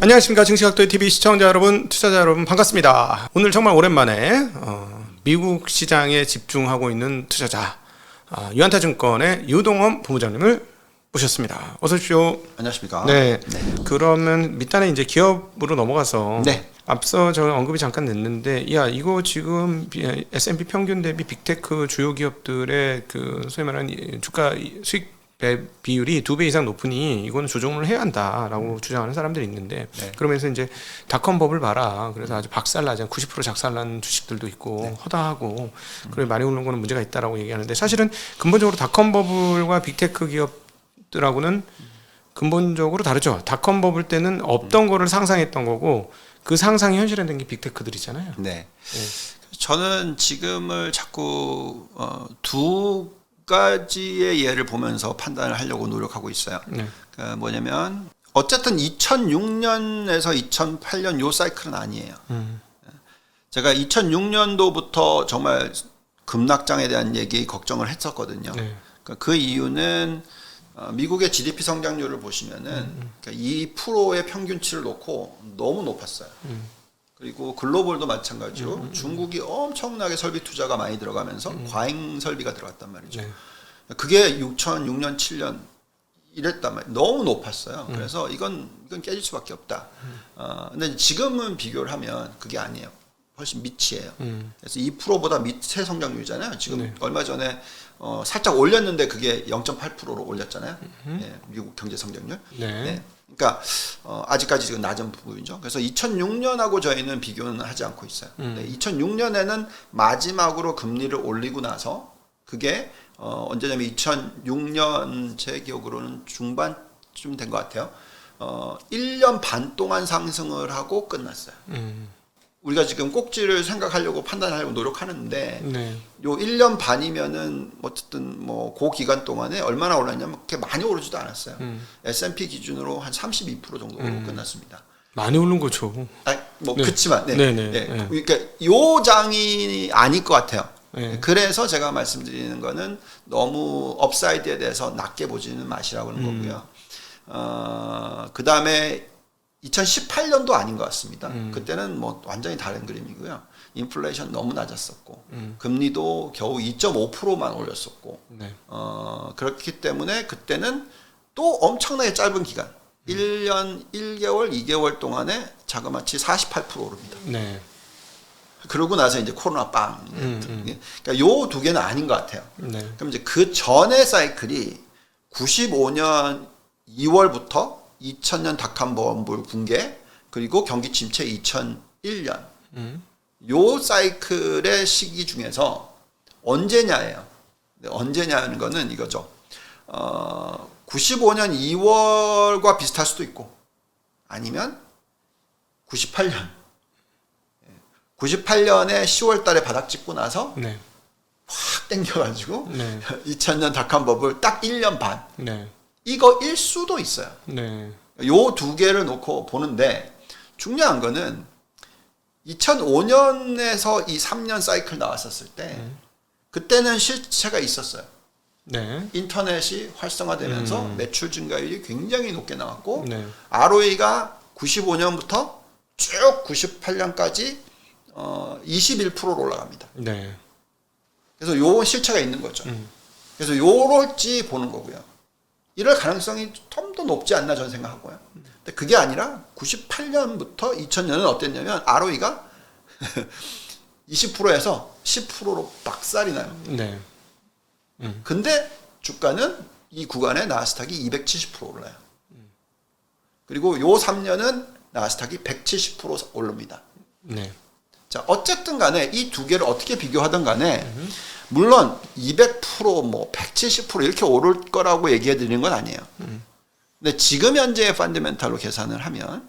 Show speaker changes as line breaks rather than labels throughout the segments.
안녕하십니까. 증시각도의 TV 시청자 여러분, 투자자 여러분 반갑습니다. 오늘 정말 오랜만에 미국 시장에 집중하고 있는 투자자 유한타증권의 유동원 부부장님을 모셨습니다. 어서 오십시오.
안녕하십니까.
네. 그러면 밑단에 이제 기업으로 넘어가서
네.
앞서 저 언급이 잠깐 됐는데, 야 이거 지금 S&P 평균 대비 빅테크 주요 기업들의 그 소위 말하는 주가 수익 비율이 2배 이상 높으니 이거는 조정을 해야 한다라고 주장하는 사람들이 있는데,
네.
그러면서 이제 닷컴 버블 봐라. 그래서 아주 박살나지 90% 작살난 주식들도 있고
네.
허다하고 그래 많이 오르는 거는 문제가 있다라고 얘기하는데, 사실은 근본적으로 닷컴 버블과 빅테크 기업들하고는 근본적으로 다르죠. 닷컴 버블 때는 없던 거를 상상했던 거고, 그 상상이 현실화된 게 빅테크들이잖아요.
네. 저는 지금을 자꾸 두 가지의 예를 보면서 판단을 하려고 노력하고 있어요. 그러니까 뭐냐면 어쨌든 2006년에서 2008년 요 사이클은 아니에요. 제가 2006년도부터 정말 급락장에 대한 얘기 걱정을 했었거든요. 그러니까 그 이유는 미국의 GDP 성장률을 보시면은 그러니까 2%의 평균치를 놓고 너무 높았어요. 그리고 글로벌도 마찬가지로 중국이 엄청나게 설비 투자가 많이 들어가면서 과잉 설비가 들어갔단 말이죠. 그게 2006년, 7년 이랬단 말이에요. 너무 높았어요. 그래서 이건 깨질 수밖에 없다. 근데 지금은 비교를 하면 그게 아니에요. 훨씬 밑이에요. 그래서 2%보다 밑의 성장률이잖아요. 지금 얼마 전에 살짝 올렸는데 그게 0.8%로 올렸잖아요. 네, 미국 경제 성장률. 네. 그러니까 아직까지 지금 낮은 부분이죠. 그래서 2006년하고 저희는 비교는 하지 않고 있어요. 2006년에는 마지막으로 금리를 올리고 나서 그게 언제냐면 2006년 제 기억으로는 중반쯤 된 것 같아요. 1년 반 동안 상승을 하고 끝났어요. 우리가 지금 꼭지를 생각하려고 판단하려고 노력하는데 요 1년 반이면은 어쨌든 뭐 그 기간 동안에 얼마나 올랐냐면 그렇게 많이 오르지도 않았어요. S&P 기준으로 한 32% 정도 오르고 끝났습니다.
많이 오른 거죠.
그렇지만 그러니까 요 장이 아닐 것 같아요. 그래서 제가 말씀드리는 거는 너무 업사이드에 대해서 낮게 보지는 마시라고 하는 거고요. 그 다음에 2018년도 아닌 것 같습니다. 그때는 뭐 완전히 다른 그림이고요. 인플레이션 너무 낮았었고 금리도 겨우 2.5%만 올렸었고 그렇기 때문에 그때는 또 엄청나게 짧은 기간 1년 1개월 2개월 동안에 자그마치 48% 오릅니다. 그러고 나서 이제 코로나 빵. 그러니까 요 두 개는 아닌 것 같아요. 그럼 이제 그 전의 사이클이 95년 2월부터 2000년 닷컴 버블 붕괴 그리고 경기 침체 2001년 요 사이클의 시기 중에서 언제냐예요. 언제냐는 거는 이거죠. 95년 2월과 비슷할 수도 있고 아니면 98년 98년에 10월 달에 바닥 찍고 나서 확 땡겨가지고 2000년 닷컴 버블 딱 1년 반 이거일 수도 있어요. 요 두 개를 놓고 보는데 중요한 거는 2005년에서 이 3년 사이클 나왔었을 때 그때는 실체가 있었어요. 인터넷이 활성화되면서 매출 증가율이 굉장히 높게 나왔고 ROE가 95년부터 쭉 98년까지 21%로 올라갑니다. 그래서 요 실체가 있는 거죠. 그래서 요럴지 보는 거고요. 이럴 가능성이 좀 더 높지 않나 저는 생각하고요. 근데 그게 아니라 98년부터 2000년은 어땠냐면 ROE가 20%에서 10%로 박살이 나요. 근데 주가는 이 구간에 나스닥이 270% 올라요. 그리고 요 3년은 나스닥이 170% 오릅니다. 자, 어쨌든 간에 이 두 개를 어떻게 비교하든 간에 물론 200% 뭐 170% 이렇게 오를 거라고 얘기해 드리는 건 아니에요. 근데 지금 현재의 펀더멘탈로 계산을 하면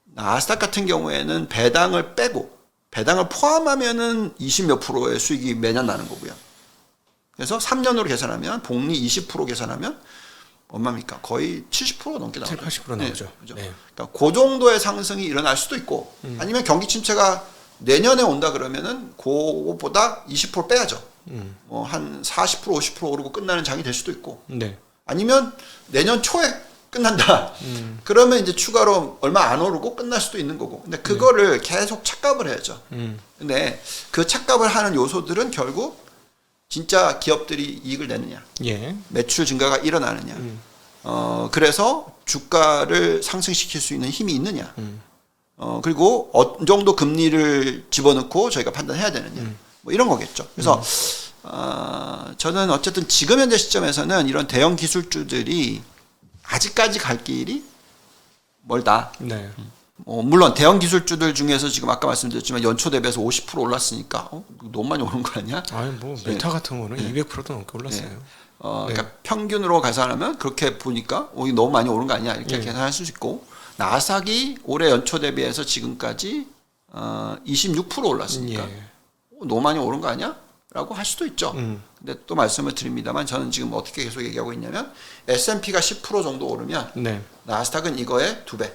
나스닥 같은 경우에는 배당을 빼고 배당을 포함하면은 20몇 프로의 수익이 매년 나는 거고요. 그래서 3년으로 계산하면 복리 20% 계산하면 얼마입니까? 거의 70% 넘게 나오죠.
80% 나오죠.
그렇죠? 그러니까 그 정도의 상승이 일어날 수도 있고 아니면 경기 침체가 내년에 온다 그러면은 그거보다 20% 빼야죠. 뭐 한 40% 50% 오르고 끝나는 장이 될 수도 있고 아니면 내년 초에 끝난다. 그러면 이제 추가로 얼마 안 오르고 끝날 수도 있는 거고. 근데 그거를 계속 착각을 해야죠. 근데 그 착각을 하는 요소들은 결국 진짜 기업들이 이익을 내느냐,
예.
매출 증가가 일어나느냐, 그래서 주가를 상승시킬 수 있는 힘이 있느냐, 그리고 어느 정도 금리를 집어넣고 저희가 판단해야 되느냐, 뭐 이런 거겠죠. 그래서 저는 어쨌든 지금 현재 시점에서는 이런 대형 기술주들이 아직까지 갈 길이 멀다.
네.
물론 대형 기술주들 중에서 지금 아까 말씀드렸지만 연초 대비해서 50% 올랐으니까 너무 많이 오른 거 아니야?
아니 뭐 메타 같은 거는 200%도 넘게 올랐어요.
그러니까 평균으로 계산하면 그렇게 보니까 이거 너무 많이 오른 거 아니야? 이렇게 계산할 수 있고 나스닥이 올해 연초 대비해서 지금까지 26% 올랐으니까 너무 많이 오른 거 아니야? 라고 할 수도 있죠. 근데 또 말씀을 드립니다만 저는 지금 어떻게 계속 얘기하고 있냐면 S&P가 10% 정도 오르면 나스닥은 이거의 2배.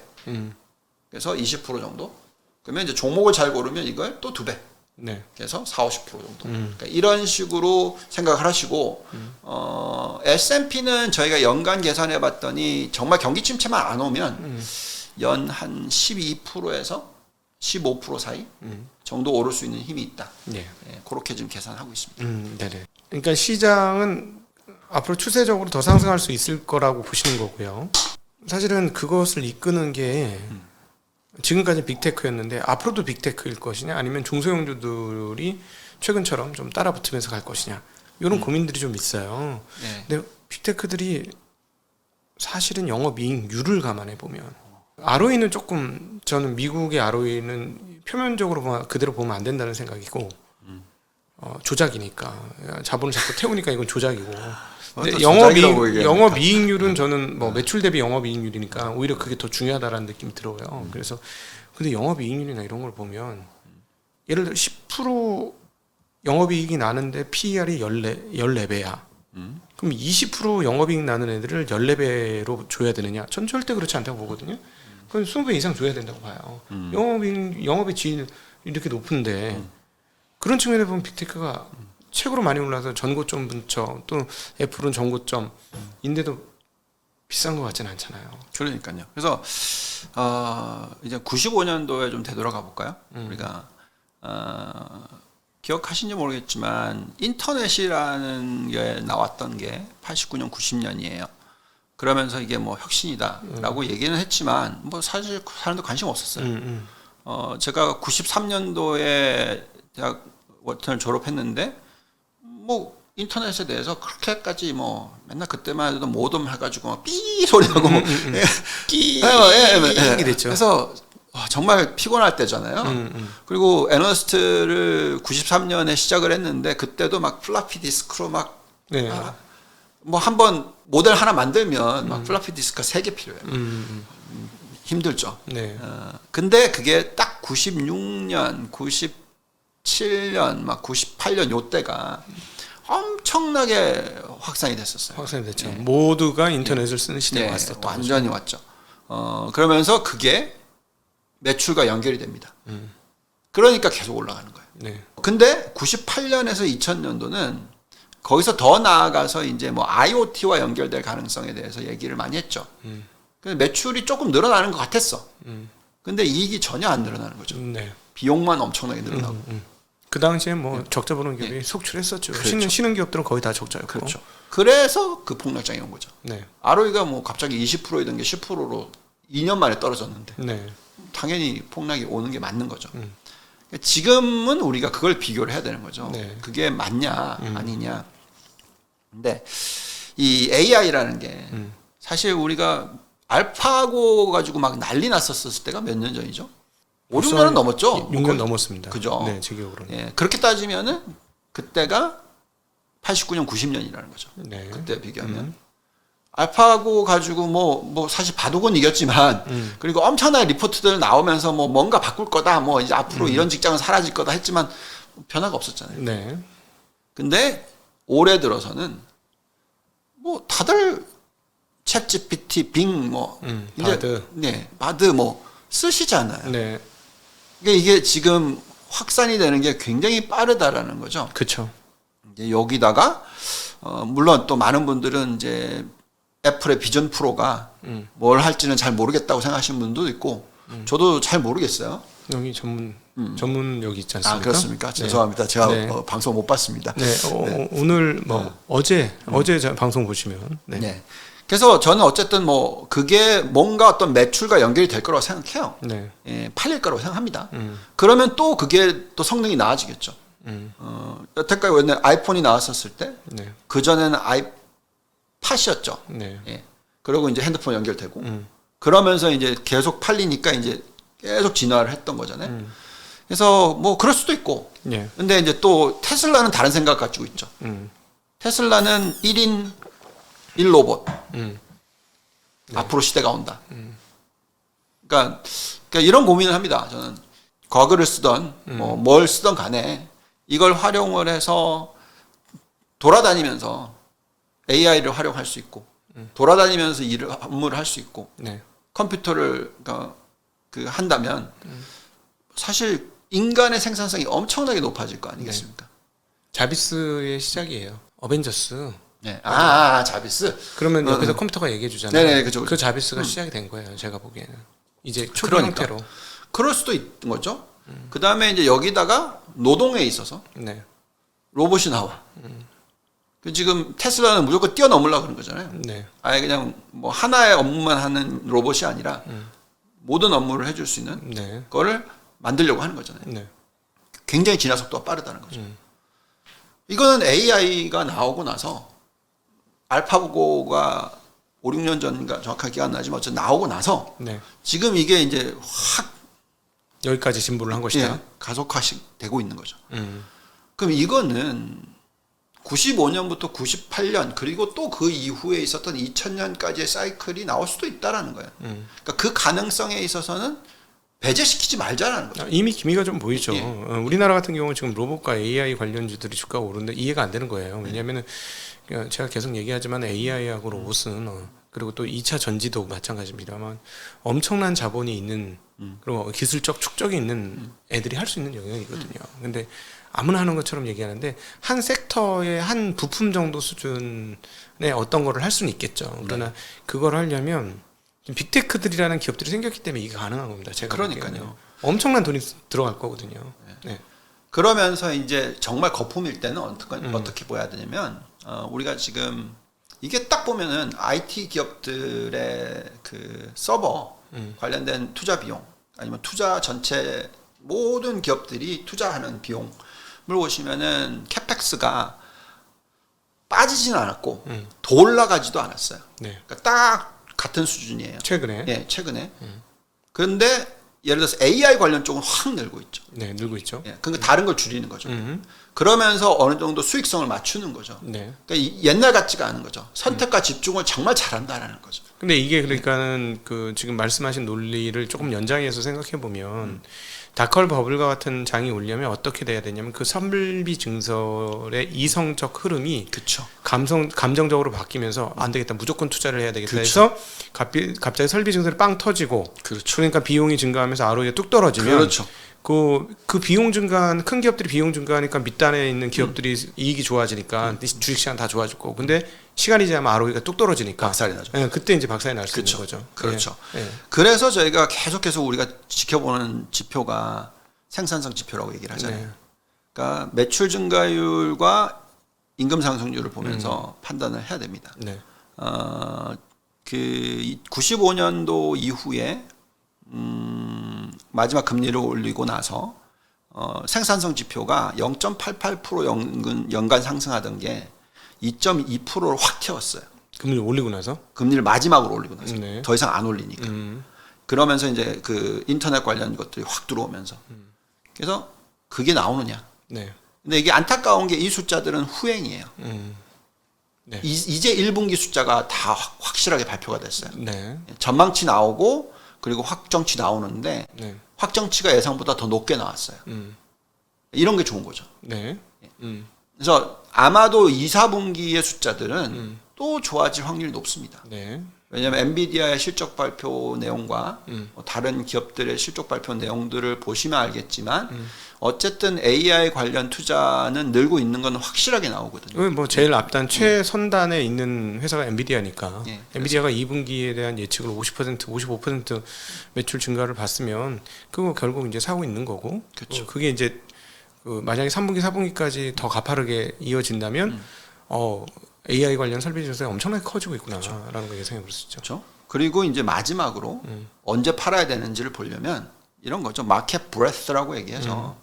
그래서 20% 정도. 그러면 이제 종목을 잘 고르면 이거의 또 2배. 그래서 40, 50% 정도. 그러니까 이런 식으로 생각을 하시고 S&P는 저희가 연간 계산해 봤더니 정말 경기 침체만 안 오면 연 한 12%에서 15% 사이 정도 오를 수 있는 힘이 있다. 그렇게 지금 계산하고 있습니다.
네네. 그러니까 시장은 앞으로 추세적으로 더 상승할 수 있을 거라고 보시는 거고요. 사실은 그것을 이끄는 게 지금까지 빅테크였는데 앞으로도 빅테크일 것이냐 아니면 중소형주들이 최근처럼 좀 따라붙으면서 갈 것이냐 이런 고민들이 좀 있어요. 근데 빅테크들이 사실은 영업이익률을 감안해 보면 ROE는 조금 저는 미국의 ROE는 표면적으로 그대로 보면 안 된다는 생각이고 조작이니까 자본을 자꾸 태우니까 이건 조작이고 근데 영업이익률은 저는 뭐 매출 대비 영업이익률이니까 오히려 그게 더 중요하다라는 느낌이 들어요. 그래서 근데 영업이익률이나 이런 걸 보면 예를 들어 10% 영업이익이 나는데 PER이 14배야. 그럼 20% 영업이익 나는 애들을 14배로 줘야 되느냐? 전 절대 그렇지 않다고 보거든요. 그건 20배 이상 줘야 된다고 봐요. 영업의 질이 이렇게 높은데 그런 측면에 보면 빅테크가 최고로 많이 올라서 전고점 근처 또 애플은 전고점인데도 비싼 것 같지는 않잖아요.
그러니까요. 그래서 이제 95년도에 좀 되돌아가 볼까요? 우리가 기억하신지 모르겠지만 인터넷이라는 게 나왔던 게 89년, 90년이에요. 그러면서 이게 뭐 혁신이다라고 얘기는 했지만 뭐 사실 사람들 관심 없었어요. 제가 93년도에 대학 워튼을 졸업했는데 뭐 인터넷에 대해서 그렇게까지 뭐 맨날 그때만 해도 모뎀 해가지고 막 삐 소리 나고 끼 됐죠. 그래서 정말 피곤할 때잖아요. 그리고 애널리스트를 93년에 시작을 했는데 그때도 막 플라피 디스크로 막 뭐 한번 모델 하나 만들면 막 플라피 디스크가 3개 필요해요. 힘들죠. 근데 그게 딱 96년, 97년, 막 98년 요때가 엄청나게 확산이 됐었어요.
확산이 됐죠. 모두가 인터넷을 쓰는 시대가 왔었던
완전히 왔죠. 그러면서 그게 매출과 연결이 됩니다. 그러니까 계속 올라가는 거예요. 근데 98년에서 2000년도는 거기서 더 나아가서 이제 뭐 IoT와 연결될 가능성에 대해서 얘기를 많이 했죠. 근데 매출이 조금 늘어나는 것 같았어. 근데 이익이 전혀 안 늘어나는 거죠. 비용만 엄청나게 늘어나고.
그 당시에 뭐 적자 보는 기업이 속출했었죠.
그렇죠.
쉬는 기업들은 거의 다 적자였고.
그렇죠. 그래서 그 폭락장이 온 거죠. ROE가 뭐 갑자기 20%이던 게 10%로 2년 만에 떨어졌는데 당연히 폭락이 오는 게 맞는 거죠. 지금은 우리가 그걸 비교를 해야 되는 거죠. 그게 맞냐 아니냐. 근데 이 AI라는 게 사실 우리가 알파고 가지고 막 난리 났었을 때가 몇 년 전이죠? 5, 6년은 넘었죠?
6년 넘었습니다.
그죠?
네, 제 기억으로는.
그렇게 따지면은 그때가 89년, 90년이라는 거죠. 그때 비교하면. 알파고 가지고 뭐 사실 바둑은 이겼지만 그리고 엄청나게 리포트들 나오면서 뭐 뭔가 바꿀 거다 뭐 이제 앞으로 이런 직장은 사라질 거다 했지만 변화가 없었잖아요. 근데 올해 들어서는 뭐 다들 챗 GPT, 빙 뭐
바드
바드 뭐 쓰시잖아요. 이게 지금 확산이 되는 게 굉장히 빠르다라는 거죠.
그렇죠.
이제 여기다가 물론 또 많은 분들은 이제 애플의 비전 프로가 뭘 할지는 잘 모르겠다고 생각하시는 분도 있고 저도 잘 모르겠어요.
여기 전문 여기 있지 않습니까?
아, 그렇습니까?
네.
죄송합니다. 제가
네.
방송 못 봤습니다.
네. 오늘 어제 방송 보시면
네. 그래서 저는 어쨌든 그게 뭔가 어떤 매출과 연결이 될 거라고 생각해요.
네.
예, 팔릴 거라고 생각합니다. 그러면 또 그게 또 성능이 나아지겠죠. 여태까지 원래 아이폰이 나왔었을 때,
네.
그전에는 아이팟이었죠.
네.
예. 그리고 이제 핸드폰 연결되고, 그러면서 이제 계속 팔리니까 이제 계속 진화를 했던 거잖아요. 그래서 그럴 수도 있고,
네.
근데 이제 또 테슬라는 다른 생각 가지고 있죠. 테슬라는 1인 1로봇. 앞으로 시대가 온다. 그러니까 이런 고민을 합니다. 저는 과거를 쓰던 뭘 쓰던 간에 이걸 활용을 해서 돌아다니면서 AI를 활용할 수 있고 돌아다니면서 업무를 할 수 있고
네.
컴퓨터를 한다면 사실 인간의 생산성이 엄청나게 높아질 거 아니겠습니까?
자비스의 시작이에요. 어벤져스.
네. 자비스.
그러면 옆에서 컴퓨터가 얘기해 주잖아요.
네네, 그죠.
그 자비스가 시작이 된 거예요. 제가 보기에는. 이제 초기
그러니까.
형태로.
그럴 수도 있는 거죠. 그 다음에 이제 여기다가 노동에 있어서
네.
로봇이 나와. 지금 테슬라는 무조건 뛰어넘으려고 그런 거잖아요.
네.
아예 그냥 하나의 업무만 하는 로봇이 아니라 모든 업무를 해줄 수 있는
네.
거를 만들려고 하는 거잖아요.
네.
굉장히 진화 속도가 빠르다는 거죠. 이거는 AI가 나오고 나서 알파고가 5, 6년 전인가 정확하게 기억 안 나지만 어쨌든 나오고 나서
네.
지금 이게 이제 확
여기까지 진보를 한 것이다.
예, 가속화되고 있는 거죠. 그럼 이거는 95년부터 98년 그리고 또 그 이후에 있었던 2000년까지의 사이클이 나올 수도 있다라는 거예요. 그러니까 그 가능성에 있어서는 배제시키지 말자라는 거죠.
이미 기미가 좀 보이죠.
예.
우리나라 같은 경우는 지금 로봇과 AI 관련주들이 주가가 오르는데 이해가 안 되는 거예요. 왜냐하면은 제가 계속 얘기하지만 AI하고 로봇은 그리고 또 2차 전지도 마찬가지입니다만 엄청난 자본이 있는 그리고 기술적 축적이 있는 애들이 할 수 있는 영역이거든요. 근데 아무나 하는 것처럼 얘기하는데 한 섹터의 한 부품 정도 수준의 어떤 거를 할 수는 있겠죠. 그러나 그걸 하려면 빅테크들이라는 기업들이 생겼기 때문에 이게 가능한 겁니다. 제가
그러니까요.
보기에는. 엄청난 돈이 들어갈 거거든요. 네.
그러면서 이제 정말 거품일 때는 어떻게 보여야 되냐면 우리가 지금 이게 딱 보면은 IT 기업들의 그 서버 관련된 투자 비용 아니면 투자 전체 모든 기업들이 투자하는 비용을 보시면은 캐펙스가 빠지지는 않았고 더 올라가지도 않았어요.
네.
그러니까 딱 같은 수준이에요.
최근에.
예, 최근에. 그런데 예를 들어서 AI 관련 쪽은 확 늘고 있죠.
네, 늘고 있죠.
예, 그러니까 다른 걸 줄이는 거죠. 그러면서 어느 정도 수익성을 맞추는 거죠.
네.
그러니까 옛날 같지가 않은 거죠. 선택과 집중을 정말 잘한다라는 거죠.
근데 이게 그러니까는 그 지금 말씀하신 논리를 조금 연장해서 생각해 보면 다컬 버블과 같은 장이 오려면 어떻게 돼야 되냐면 그 선비 증설의 이성적 흐름이
그렇죠.
감정적으로 바뀌면서 안 되겠다 무조건 투자를 해야 되겠다
그렇죠.
해서 갑자기 설비 증설이 빵 터지고
그렇죠.
그러니까 비용이 증가하면서 ROE가 뚝 떨어지면
그렇죠.
그 비용 증가한 큰 기업들이 비용 증가하니까 밑단에 있는 기업들이 이익이 좋아지니까 주식시장 다 좋아질 거고 근데 시간이 지나면 ROE가 뚝 떨어지니까
박살이 나죠.
예, 그때 이제 박살이 날 수 있는
그렇죠.
거죠.
그렇죠.
예, 예.
그래서 저희가 계속해서 우리가 지켜보는 지표가 생산성 지표라고 얘기를 하잖아요.
네.
그러니까 매출 증가율과 임금 상승률을 보면서 판단을 해야 됩니다.
네.
그 95년도 이후에 마지막 금리를 올리고 나서 생산성 지표가 0.88% 연간 상승하던 게 2.2%로 확 튀었어요.
금리를 올리고 나서?
금리를 마지막으로 올리고 나서
네.
더 이상 안 올리니까. 그러면서 이제 그 인터넷 관련 것들이 확 들어오면서 그래서 그게 나오느냐.
네.
근데 이게 안타까운 게 이 숫자들은 후행이에요.
네.
이제 1분기 숫자가 다 확실하게 발표가 됐어요.
네.
전망치 나오고 그리고 확정치 나오는데
네.
확정치가 예상보다 더 높게 나왔어요. 이런 게 좋은 거죠.
네.
그래서 아마도 2, 4분기의 숫자들은 또 좋아질 확률이 높습니다.
네.
왜냐하면 엔비디아의 실적 발표 내용과 다른 기업들의 실적 발표 내용들을 보시면 알겠지만 어쨌든 AI 관련 투자는 늘고 있는 건 확실하게 나오거든요.
뭐 제일 앞단 최선단에 있는 회사가 엔비디아니까
예,
엔비디아가 2분기에 대한 예측을 50%, 55% 매출 증가를 봤으면 그거 결국 이제 사고 있는 거고
그렇죠.
그게 이제 만약에 3분기, 4분기까지 더 가파르게 이어진다면 AI 관련 설비 증세가 엄청나게 커지고 있구나라는 거 예상해 볼 수 있죠.
그렇죠. 그리고 이제 마지막으로 언제 팔아야 되는지를 보려면 이런 거죠. 마켓 브레스라고 얘기해서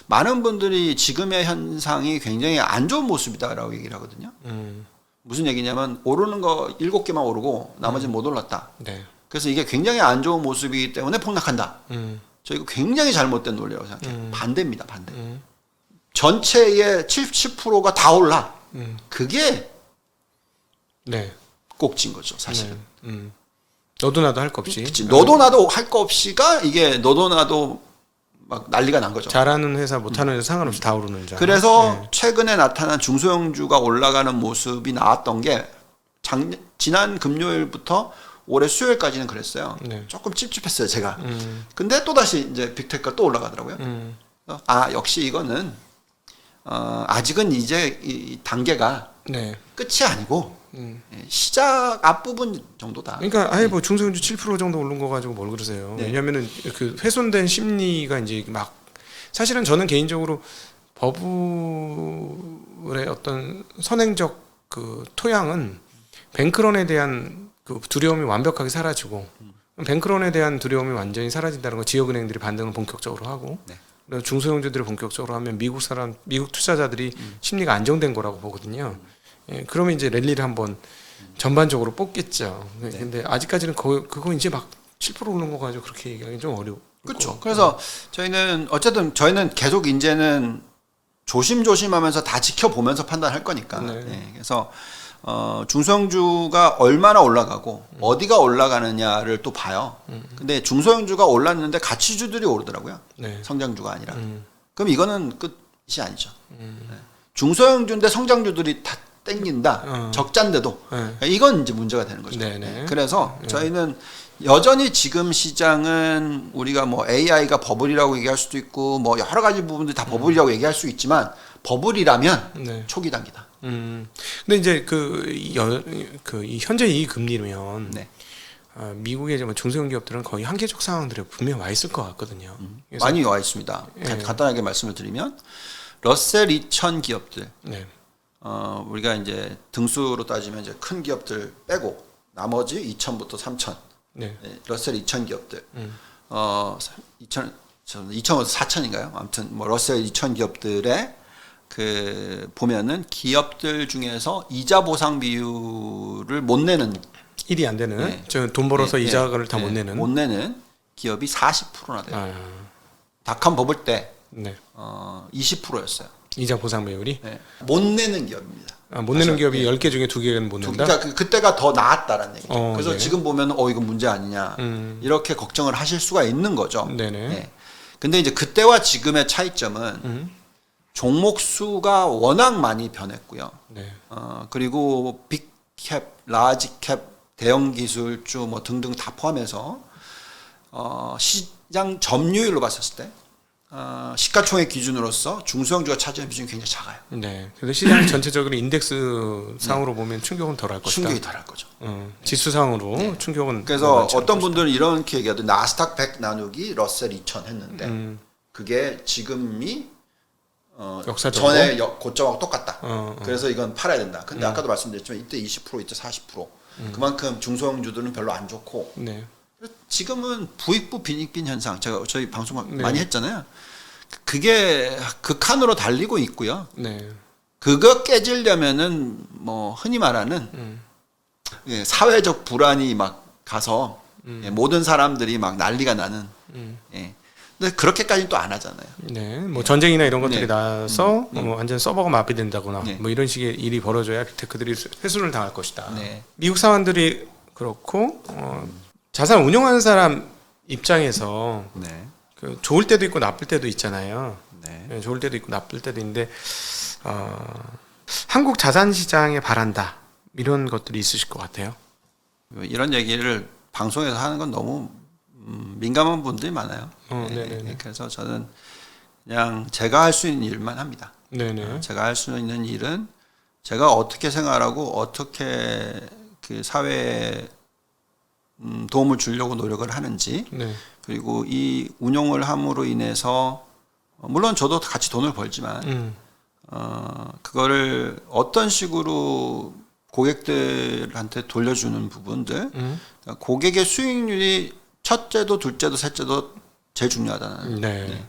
많은 분들이 지금의 현상이 굉장히 안 좋은 모습이다라고 얘기를 하거든요. 무슨 얘기냐면 오르는 거 7개만 오르고 나머지는 못 올랐다.
네.
그래서 이게 굉장히 안 좋은 모습이기 때문에 폭락한다. 저 이거 굉장히 잘못된 논리라고 생각해요. 반대입니다. 반대. 전체의 70%가 다 올라. 그게
네.
꼭진 거죠, 사실은.
너도 나도 할 거 없이.
그치. 너도 나도 할 거 없이가 이게 너도 나도 막 난리가 난 거죠.
잘하는 회사, 못하는 회사 상관없이 다 오르는 자.
그래서 최근에 나타난 중소형주가 올라가는 모습이 나왔던 게 지난 금요일부터 올해 수요일까지는 그랬어요.
네.
조금 찝찝했어요, 제가. 근데 또 다시 이제 빅테크가 또 올라가더라고요. 아, 역시 이거는 아직은 이제 이 단계가
네.
끝이 아니고 시작 앞부분 정도다.
그러니까 아예 뭐 중소형주 7% 정도 오른 거 가지고 뭘 그러세요?
네.
왜냐면은 그 훼손된 심리가 이제 막 사실은 저는 개인적으로 버블의 어떤 선행적 그 토양은 뱅크런에 대한 그 두려움이 완벽하게 사라지고 뱅크런에 대한 두려움이 완전히 사라진다는 거 지역은행들이 반등을 본격적으로 하고
네.
그리고 중소형주들이 본격적으로 하면 미국 투자자들이 심리가 안정된 거라고 보거든요. 예, 그러면 이제 랠리를 한번 전반적으로 뽑겠죠.
네.
근데 아직까지는 그거 이제 막 7% 오른 거 가지고 그렇게 얘기하기 좀 어려워.
그렇죠. 그래서 저희는 계속 이제는 조심조심하면서 다 지켜보면서 판단할 거니까.
네.
네. 그래서 중소형주가 얼마나 올라가고 어디가 올라가느냐를 또 봐요. 근데 중소형주가 올랐는데 가치주들이 오르더라고요.
네.
성장주가 아니라. 그럼 이거는 끝이 아니죠. 네. 중소형주인데 성장주들이 다 땡긴다. 적자인데도.
네.
이건 이제 문제가 되는 거죠.
네, 네.
그래서 저희는 여전히 지금 시장은 우리가 뭐 AI가 버블이라고 얘기할 수도 있고 뭐 여러 가지 부분들이 다 버블이라고 얘기할 수 있지만 버블이라면
네.
초기 단계다.
근데 이제 이 현재 이 금리면
네.
미국의 이제 뭐 중소형 기업들은 거의 한계적 상황들이 분명히 와 있을 것 같거든요. 그래서
많이 와 있습니다. 간단하게 말씀을 드리면 러셀 2000 기업들,
네.
우리가 이제 등수로 따지면 이제 큰 기업들 빼고 나머지 2000부터 3000,
네.
러셀 2000 기업들, 2000부터 4000인가요? 아무튼 뭐 러셀 2000 기업들의 그 보면은 기업들 중에서 이자 보상 비율을 못 내는
1이 안 되는
네.
저 돈 벌어서
네,
이자를 다
네,
못 내는
못 내는 기업이 40%나 돼요.
아,
닷컴 버블 때
네.
20%였어요.
이자 보상 비율이
네. 못 내는 기업입니다.
못 내는 기업이
네.
10개 중에 2개는 못 낸다.
그러니까 그때가 더 나았다라는 얘기죠. 그래서
네.
지금 보면 이거 문제 아니냐 이렇게 걱정을 하실 수가 있는 거죠.
네네.
네. 근데 이제 그때와 지금의 차이점은 종목 수가 워낙 많이 변했고요.
네.
그리고 빅캡, 라지캡, 대형 기술주 뭐 등등 다 포함해서 시장 점유율로 봤었을 때 시가총액 기준으로서 중소형주가 차지하는 비중이 굉장히 작아요.
네. 그래서 시장 전체적으로 인덱스 상으로 보면 충격은 덜할 것이다.
충격이 덜할 거죠.
지수상으로 충격은
그래서
많지 않을
어떤
것이다.
분들은 이렇게 얘기하도 나스닥 100 나누기 러셀 2000 했는데 그게 지금이
역사적으로?
전에 고점하고 똑같다.
어.
그래서 이건 팔아야 된다. 근데 아까도 말씀드렸지만 이때 20% 이때 40% 그만큼 중소형주들은 별로 안 좋고
네.
지금은 부익부 빈익빈 현상 저희 방송
네.
많이 했잖아요. 그게 극한으로 달리고 있고요.
네.
그거 깨지려면은 뭐 흔히 말하는 예, 사회적 불안이 막 가서 예, 모든 사람들이 막 난리가 나는. 예. 근데 그렇게까지는 또 안 하잖아요.
네. 뭐 전쟁이나 이런 것들이
네.
나서 뭐 완전 서버가 마비된다거나
네.
뭐 이런 식의 일이 벌어져야 빅테크들이 회수를 당할 것이다.
네.
미국 사람들이 그렇고 자산 운용하는 사람 입장에서
네.
그 좋을 때도 있고 나쁠 때도 있잖아요.
네.
네, 좋을 때도 있고 나쁠 때도 있는데 한국 자산 시장에 바란다 이런 것들이 있으실 것 같아요.
이런 얘기를 방송에서 하는 건 너무 민감한 분들이 많아요.
네네네.
그래서 저는 그냥 제가 할 수 있는 일만 합니다.
네네.
제가 할 수 있는 일은 제가 어떻게 생활하고 어떻게 그 사회에 도움을 주려고 노력을 하는지,
네.
그리고 이 운용을 함으로 인해서 물론 저도 같이 돈을 벌지만 그거를 어떤 식으로 고객들한테 돌려주는 부분들, 그러니까 고객의 수익률이 첫째도 둘째도 셋째도 제일 중요하다는.
네.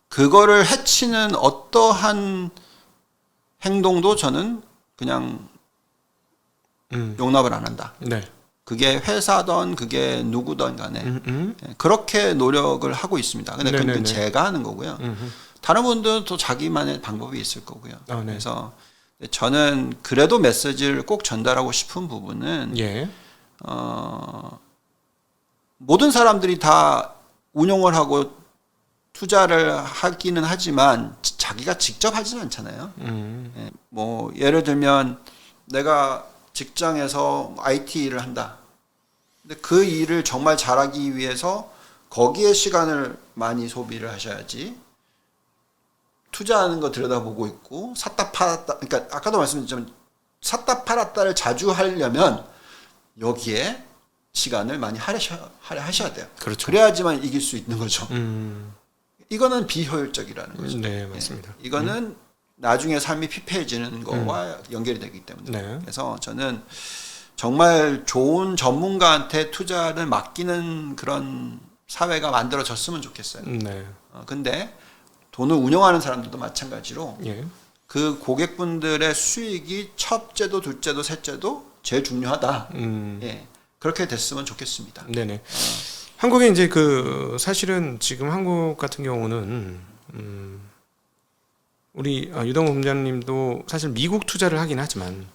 그거를 해치는 어떠한 행동도 저는 그냥 용납을 안 한다.
네.
그게 회사든 그게 누구든 간에 그렇게 노력을 하고 있습니다. 근데 그건
네네네.
제가 하는 거고요. 다른 분들은 또 자기만의 방법이 있을 거고요.
네.
그래서 저는 그래도 메시지를 꼭 전달하고 싶은 부분은
예.
모든 사람들이 다 운용을 하고 투자를 하기는 하지만 자기가 직접 하지는 않잖아요. 예, 뭐 예를 들면 내가 직장에서 IT 일을 한다. 근데 그 일을 정말 잘하기 위해서 거기에 시간을 많이 소비를 하셔야지. 투자하는 거 들여다보고 있고 샀다 팔았다. 그러니까 아까도 말씀드렸지만 샀다 팔았다를 자주 하려면 여기에 시간을 많이 할애하셔야 돼요.
그렇죠.
그래야지만 이길 수 있는 거죠. 이거는 비효율적이라는 거죠.
네, 맞습니다.
예, 이거는 나중에 삶이 피폐해지는 거와 연결이 되기 때문에.
네.
그래서 저는 정말 좋은 전문가한테 투자를 맡기는 그런 사회가 만들어졌으면 좋겠어요.
네.
근데 돈을 운영하는 사람들도 마찬가지로
예.
그 고객분들의 수익이 첫째도 둘째도 셋째도 제일 중요하다. 예, 그렇게 됐으면 좋겠습니다.
네네. 한국에 이제 그 사실은 지금 한국 같은 경우는 우리 유동호 본부장님도 사실 미국 투자를 하긴 하지만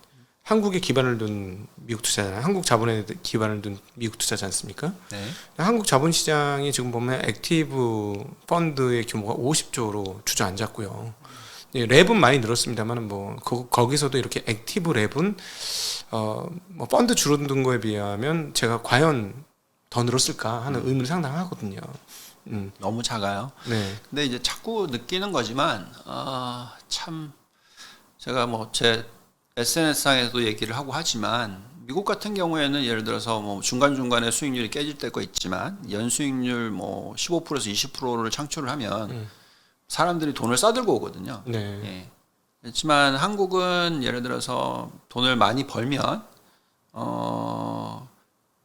한국에 기반을 둔 미국 투자잖아요. 한국 자본에 기반을 둔 미국 투자지 않습니까?
네.
한국 자본시장이 지금 보면 액티브 펀드의 규모가 50조로 주저앉았고요. 랩은 많이 늘었습니다만 뭐 거기서도 이렇게 액티브 랩은 뭐 펀드 줄어든 거에 비하면 제가 과연 더 늘었을까 하는 의문이 상당하거든요.
너무 작아요.
네.
근데 이제 자꾸 느끼는 거지만 참 제가 뭐 제 SNS상에도 얘기를 하고 하지만 미국 같은 경우에는 예를 들어서 뭐 중간중간에 수익률이 깨질 때가 있지만 연수익률 뭐 15%에서 20%를 창출을 하면 사람들이 돈을 싸들고 오거든요.
네.
예. 그렇지만 한국은 예를 들어서 돈을 많이 벌면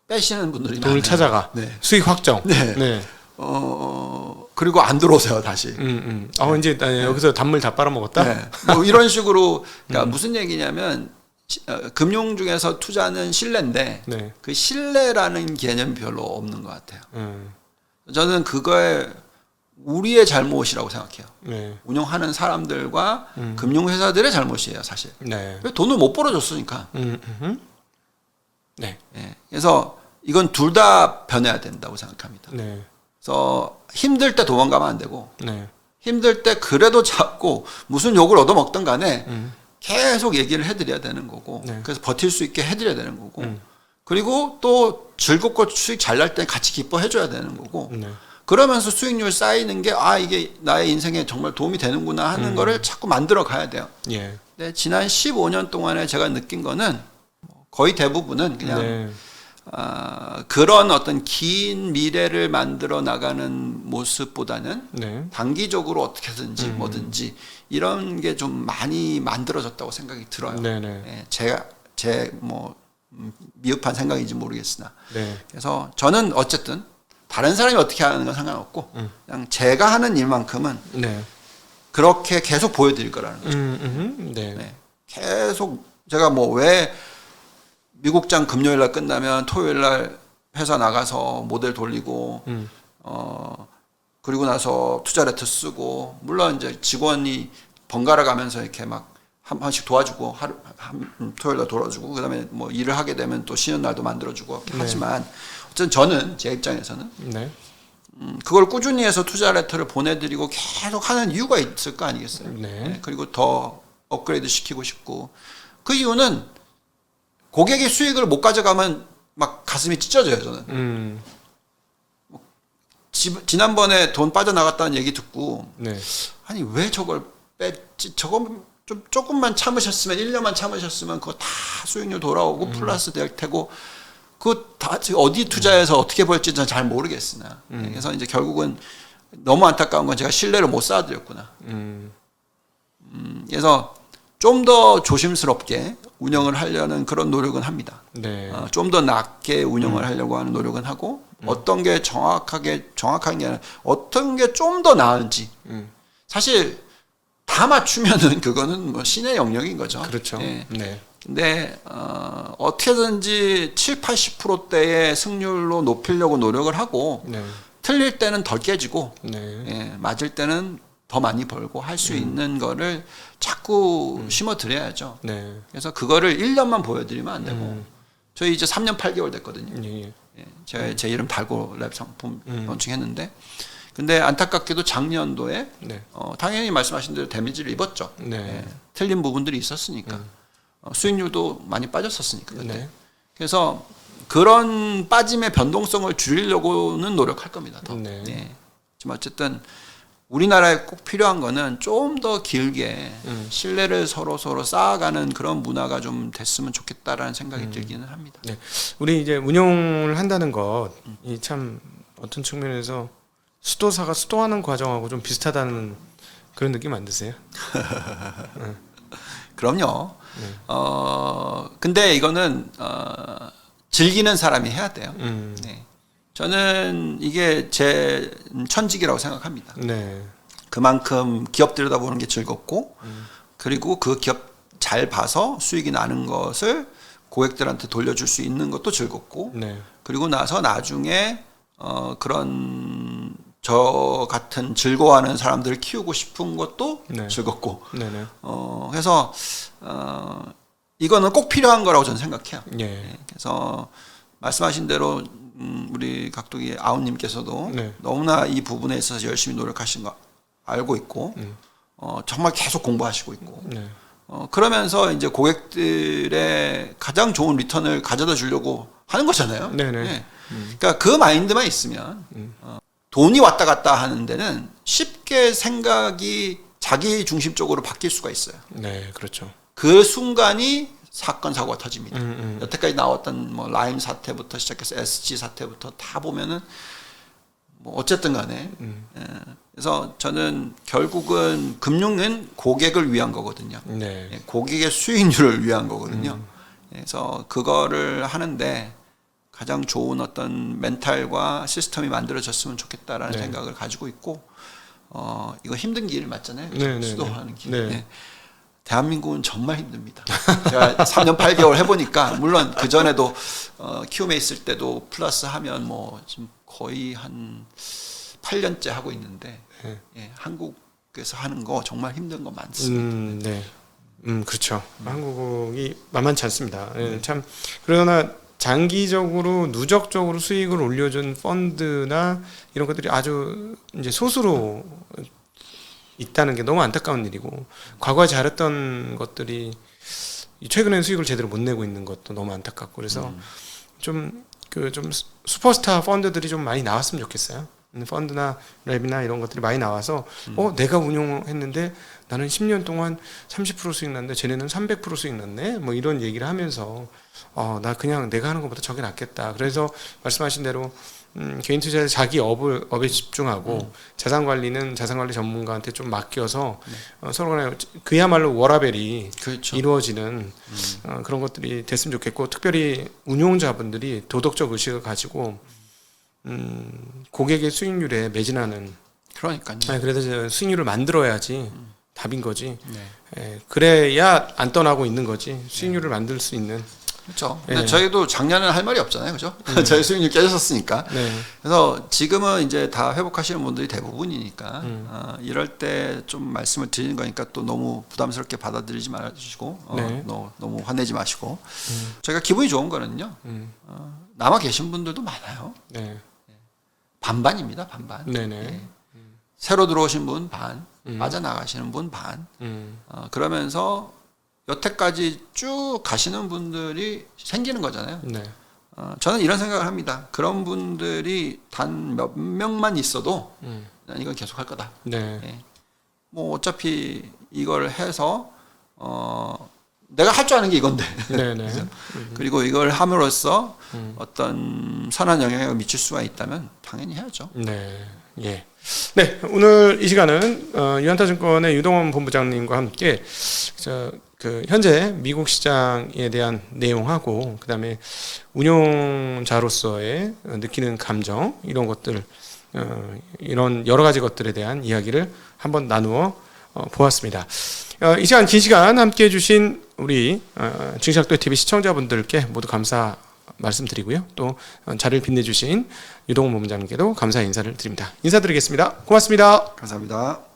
빼시는 분들이
돈을
많아요.
찾아가.
네.
수익 확정.
네.
네.
그리고 안 들어오세요 다시.
이제 여기서 단물 다 빨아먹었다.
네. 뭐 이런 식으로 그러니까 무슨 얘기냐면 금융 중에서 투자는 신뢰인데
네.
그 신뢰라는 개념이 별로 없는 것 같아요.
음.
저는 그거에 우리의 잘못이라고 생각해요.
네.
운영하는 사람들과 금융회사들의 잘못이에요, 사실.
네.
왜 돈을 못 벌어줬으니까.
네.
예. 그래서 이건 둘 다 변해야 된다고 생각합니다.
네.
그래서 힘들 때 도망가면 안 되고
네.
힘들 때 그래도 잡고 무슨 욕을 얻어먹든 간에 계속 얘기를 해드려야 되는 거고
네.
그래서 버틸 수 있게 해드려야 되는 거고 그리고 또 즐겁고 수익 잘 날 때 같이 기뻐해줘야 되는 거고
네.
그러면서 수익률 쌓이는 게 이게 나의 인생에 정말 도움이 되는구나 하는 거를 자꾸 만들어 가야 돼요.
예.
근데 지난 15년 동안에 제가 느낀 거는 거의 대부분은 그냥
네.
그런 어떤 긴 미래를 만들어 나가는 모습보다는
네.
단기적으로 어떻게든지 뭐든지 이런 게 좀 많이 만들어졌다고 생각이 들어요.
네네.
예, 제 뭐 미흡한 생각인지 모르겠으나
네.
그래서 저는 어쨌든 다른 사람이 어떻게 하는 건 상관없고 그냥 제가 하는 일만큼은
네.
그렇게 계속 보여드릴 거라는 거죠.
네.
네. 계속 제가 뭐 왜 미국장 금요일 날 끝나면 토요일 날 회사 나가서 모델 돌리고 그리고 나서 투자 레터 쓰고 물론 이제 직원이 번갈아 가면서 이렇게 막 한 번씩 도와주고 토요일 날 도와주고 그다음에 뭐 일을 하게 되면 또 쉬는 날도 만들어주고
네.
하지만 어쨌든 저는 제 입장에서는
네.
그걸 꾸준히 해서 투자 레터를 보내드리고 계속 하는 이유가 있을 거 아니겠어요?
네.
네, 그리고 더 업그레이드 시키고 싶고 그 이유는 고객의 수익을 못 가져가면 막 가슴이 찢어져요, 저는. 지난번에 돈 빠져나갔다는 얘기 듣고
네.
아니 왜 저걸 뺐지? 저거 좀 조금만 참으셨으면 1년만 참으셨으면 그거 다 수익률 돌아오고 플러스 될 테고 그거 다 어디 투자해서 어떻게 벌지 는 잘 모르겠으나 그래서 이제 결국은 너무 안타까운 건 제가 신뢰를 못 쌓아드렸구나. 그래서 좀 더 조심스럽게 운영을 하려는 그런 노력은 합니다.
네.
좀 더 낮게 운영을 하려고 하는 노력은 하고 어떤 게 정확한 게 아니라 어떤 게 좀 더 나은지 사실 다 맞추면은 그거는 뭐 신의 영역인 거죠.
그렇죠.
예.
네.
근데 어떻게든지 70~80%대의 승률로 높이려고 노력을 하고
네.
틀릴 때는 덜 깨지고
네.
예, 맞을 때는 더 많이 벌고 할 수 있는 거를 자꾸 심어드려야죠.
네.
그래서 그거를 1년만 보여드리면 안 되고 저희 이제 3년 8개월 됐거든요.
예.
예, 제가 제 이름 달고 랩 상품 런칭했는데 근데 안타깝게도 작년도에
네.
당연히 말씀하신 대로 데미지를 입었죠.
네.
예, 틀린 부분들이 있었으니까 수익률도 많이 빠졌었으니까 그때.
네.
그래서 그런 빠짐의 변동성을 줄이려고는 노력할 겁니다. 더.
네.
예. 지금 어쨌든 우리나라에 꼭 필요한 거는 좀 더 길게 신뢰를 서로 쌓아가는 그런 문화가 좀 됐으면 좋겠다라는 생각이 들기는 합니다.
네. 우리 이제 운용을 한다는 것이 참 어떤 측면에서 수도사가 수도하는 과정하고 좀 비슷하다는 그런 느낌 안 드세요?
그럼요. 근데 이거는 즐기는 사람이 해야 돼요. 네. 저는 이게 제 천직이라고 생각합니다.
네.
그만큼 기업 들여다보는 게 즐겁고 그리고 그 기업 잘 봐서 수익이 나는 것을 고객들한테 돌려줄 수 있는 것도 즐겁고
네.
그리고 나서 나중에 그런 저 같은 즐거워하는 사람들을 키우고 싶은 것도
네.
즐겁고
네네.
그래서 이거는 꼭 필요한 거라고 저는 생각해요.
예.
네, 그래서 말씀하신 대로 우리 각도기 아웃님께서도
네.
너무나 이 부분에 있어서 열심히 노력하신 거 알고 있고 정말 계속 공부하시고 있고
네.
그러면서 이제 고객들의 가장 좋은 리턴을 가져다 주려고 하는 거잖아요.
네네.
네. 그러니까 그 마인드만 있으면 돈이 왔다 갔다 하는 데는 쉽게 생각이 자기 중심적으로 바뀔 수가 있어요.
네, 그렇죠.
그 순간이 사건 사고가 터집니다. 여태까지 나왔던 뭐 라임 사태부터 시작해서 SG 사태부터 다 보면은 뭐 어쨌든 간에 예. 그래서 저는 결국은 금융은 고객을 위한 거거든요.
네.
예, 고객의 수익률을 위한 거거든요. 그래서 그거를 하는데 가장 좋은 어떤 멘탈과 시스템이 만들어졌으면 좋겠다라는
네.
생각을 가지고 있고 이거 힘든 길 맞잖아요.
네, 네,
수도하는 길.
네.
네. 대한민국은 정말 힘듭니다. 제가 3년 8개월 해보니까 물론 그 전에도 키움에 있을 때도 플러스 하면 뭐 지금 거의 한 8년째 하고 있는데
네.
예, 한국에서 하는 거 정말 힘든 거 많습니다.
네. 그렇죠. 한국이 만만치 않습니다. 예, 참 그러나 장기적으로 누적적으로 수익을 올려준 펀드나 이런 것들이 아주 이제 소수로 있다는 게 너무 안타까운 일이고 과거에 잘했던 것들이 최근에 수익을 제대로 못 내고 있는 것도 너무 안타깝고 그래서 좀 슈퍼스타 펀드들이 좀 많이 나왔으면 좋겠어요. 펀드나 랩이나 이런 것들이 많이 나와서 내가 운용했는데 나는 10년 동안 30% 수익 났는데 쟤네는 300% 수익 났네 뭐 이런 얘기를 하면서 나 그냥 내가 하는 것보다 저게 낫겠다. 그래서 말씀하신 대로 개인 투자에서 자기 업에 집중하고 자산 관리는 자산 관리 전문가한테 좀 맡겨서 서로 간에 그야말로 워라밸이
그렇죠.
이루어지는 그런 것들이 됐으면 좋겠고 특별히 운용자분들이 도덕적 의식을 가지고 고객의 수익률에 매진하는
그러니까요.
그래서 수익률을 만들어야지 답인 거지.
네.
예, 그래야 안 떠나고 있는 거지. 수익률을 만들 수 있는.
그렇죠. 근데
예.
저희도 작년에는 할 말이 없잖아요, 그죠? 저희 수익률 깨졌었으니까.
네.
그래서 지금은 이제 다 회복하시는 분들이 대부분이니까 이럴 때 좀 말씀을 드리는 거니까 또 너무 부담스럽게 받아들이지 말아주시고
네.
너무 화내지 마시고 저희가 기분이 좋은 거는요. 남아 계신 분들도 많아요.
네.
반반입니다, 반반.
네네.
예. 새로 들어오신 분 반, 빠져나가시는 분 반. 그러면서 여태까지 쭉 가시는 분들이 생기는 거잖아요.
네.
저는 이런 생각을 합니다. 그런 분들이 단 몇 명만 있어도 난 이건 계속 할 거다.
네.
예. 뭐 어차피 이걸 해서 내가 할 줄 아는 게 이건데.
네, 네.
그리고 이걸 함으로써 어떤 선한 영향을 미칠 수가 있다면 당연히 해야죠.
네. 예. 네, 오늘 이 시간은 유한타증권의 유동원 본부장님과 함께 그 현재 미국 시장에 대한 내용하고 그다음에 운용자로서의 느끼는 감정 이런 것들 이런 여러 가지 것들에 대한 이야기를 한번 나누어 보았습니다. 이 시간 긴 시간 함께해 주신 우리 증시학도 TV 시청자분들께 모두 감사 말씀드리고요. 또 자리를 빛내주신 유동원 본부장님께도 감사 인사를 드립니다. 인사드리겠습니다. 고맙습니다.
감사합니다.